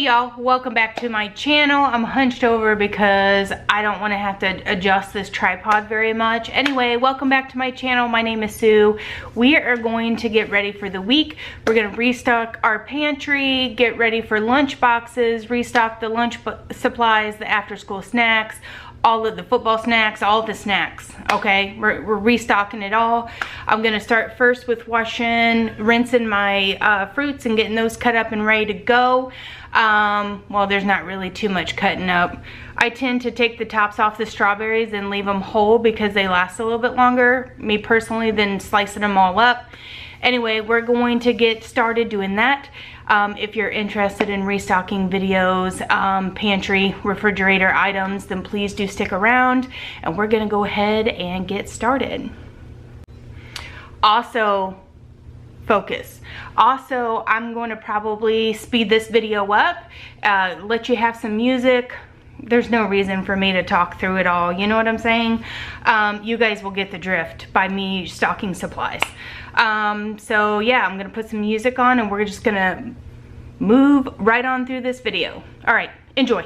y'all, welcome back to my channel. I'm hunched over because I don't want to have to adjust this tripod very much. Anyway, welcome back to my channel. My name is Sue. We are going to get ready for the week. We're going to restock our pantry, get ready for lunch boxes, restock the lunch supplies, the after school snacks, all of the football snacks, all the snacks. Okay, we're restocking it all. I'm gonna start first with rinsing my fruits and getting those cut up and ready to go. Well, there's not really too much cutting up. I tend to take the tops off the strawberries and leave them whole because they last a little bit longer, me personally, than slicing them all up. Anyway, we're going to get started doing that. If you're interested in restocking videos, pantry, refrigerator items, then please do stick around, and we're gonna go ahead and get started. Also, focus. Also, I'm going to probably speed this video up, let you have some music. There's no reason for me to talk through it all, you know what I'm saying? You guys will get the drift by me stocking supplies. So yeah, I'm gonna put some music on and we're just gonna move right on through this video. All right, enjoy.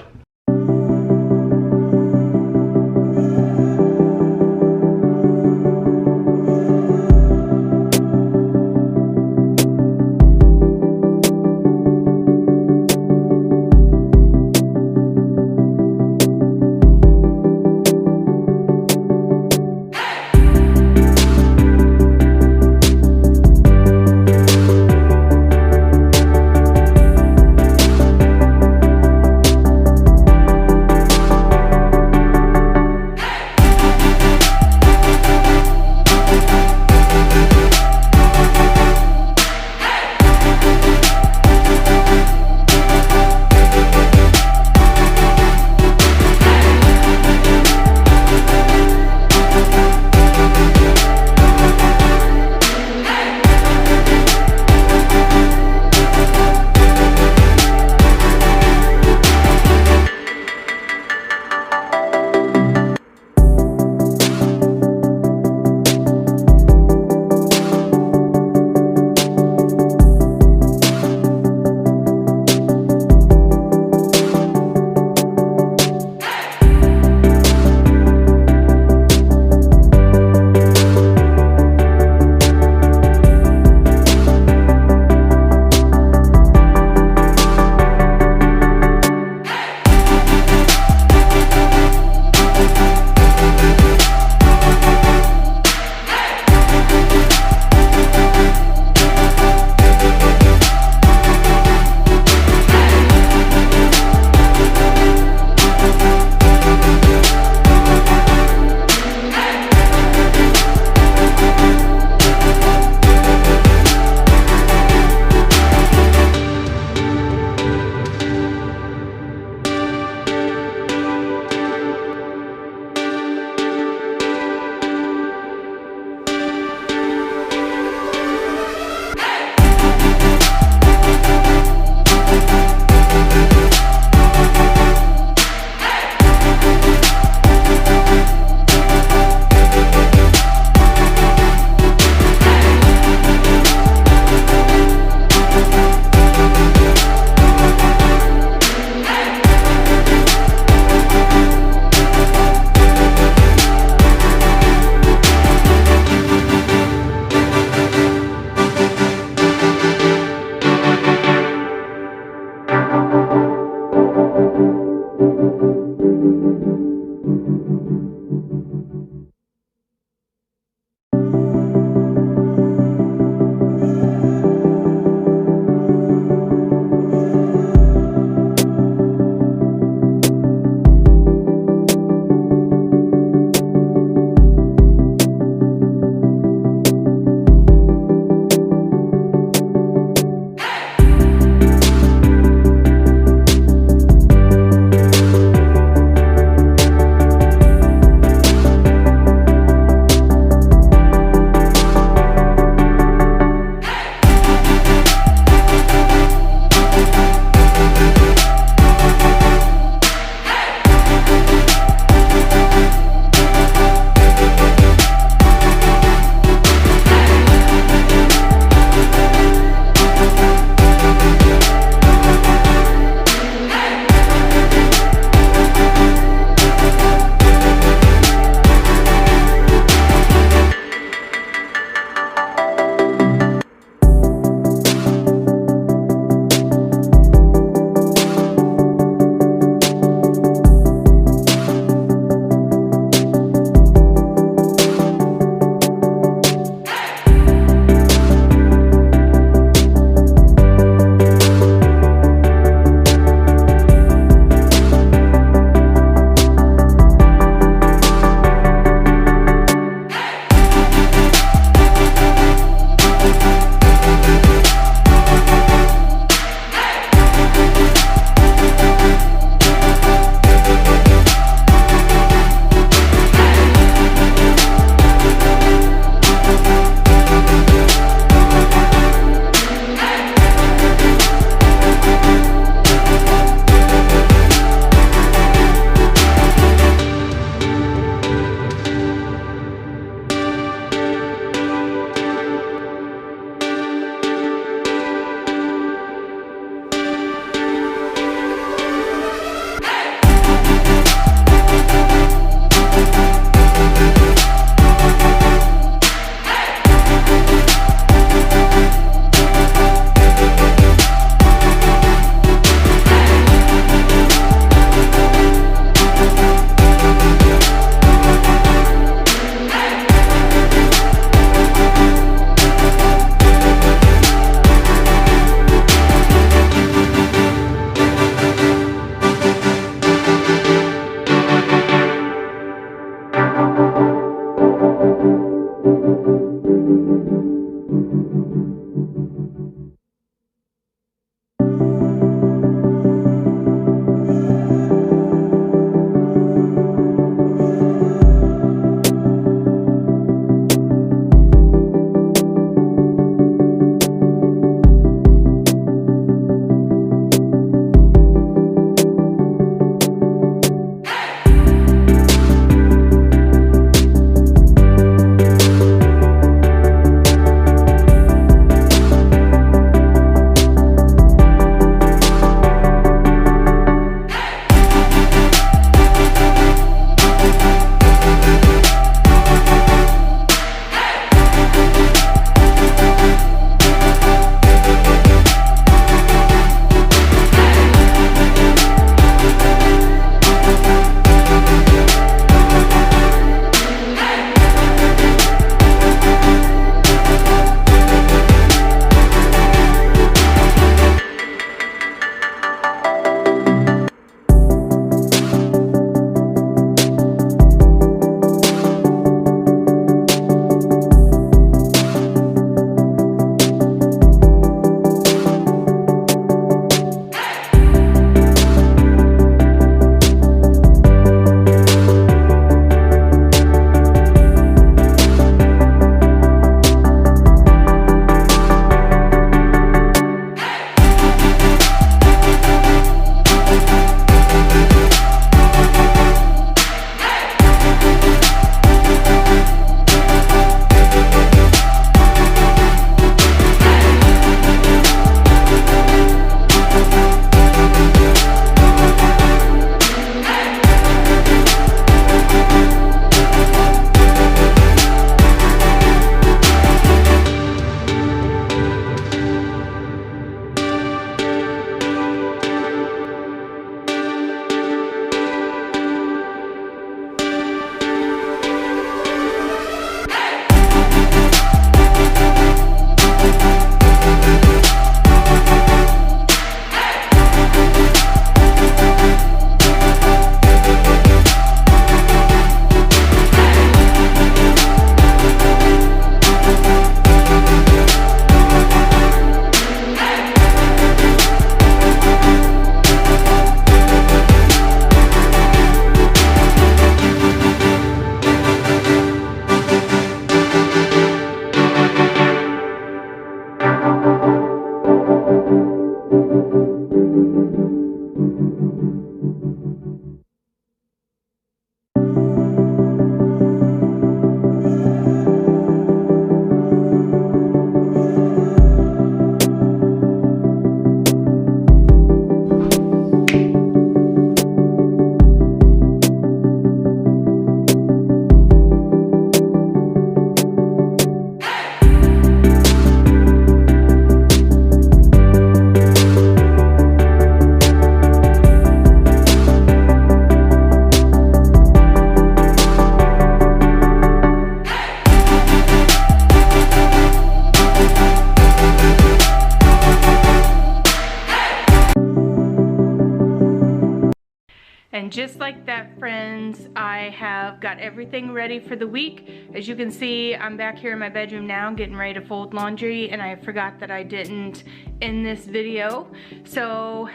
just like that, friends, I have got everything ready for the week. As you can see, I'm back here in my bedroom now getting ready to fold laundry, and I forgot that I didn't in this video. So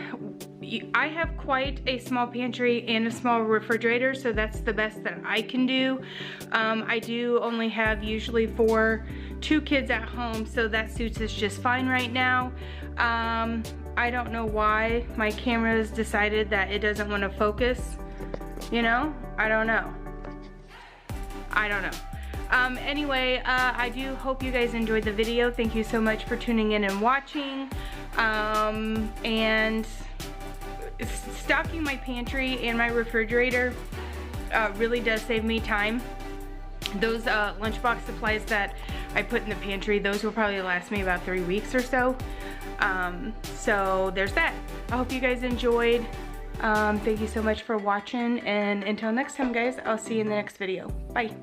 I have quite a small pantry and a small refrigerator, so that's the best that I can do. I do only have usually two kids at home, so that suits us just fine right now. I don't know why my camera's decided that it doesn't want to focus, you know? I don't know. Anyway, I do hope you guys enjoyed the video. Thank you so much for tuning in and watching. And stocking my pantry and my refrigerator really does save me time. Those lunchbox supplies that I put in the pantry, those will probably last me about 3 weeks or so. So there's that. I hope you guys enjoyed. Thank you so much for watching, and until next time, guys, I'll see you in the next video. Bye.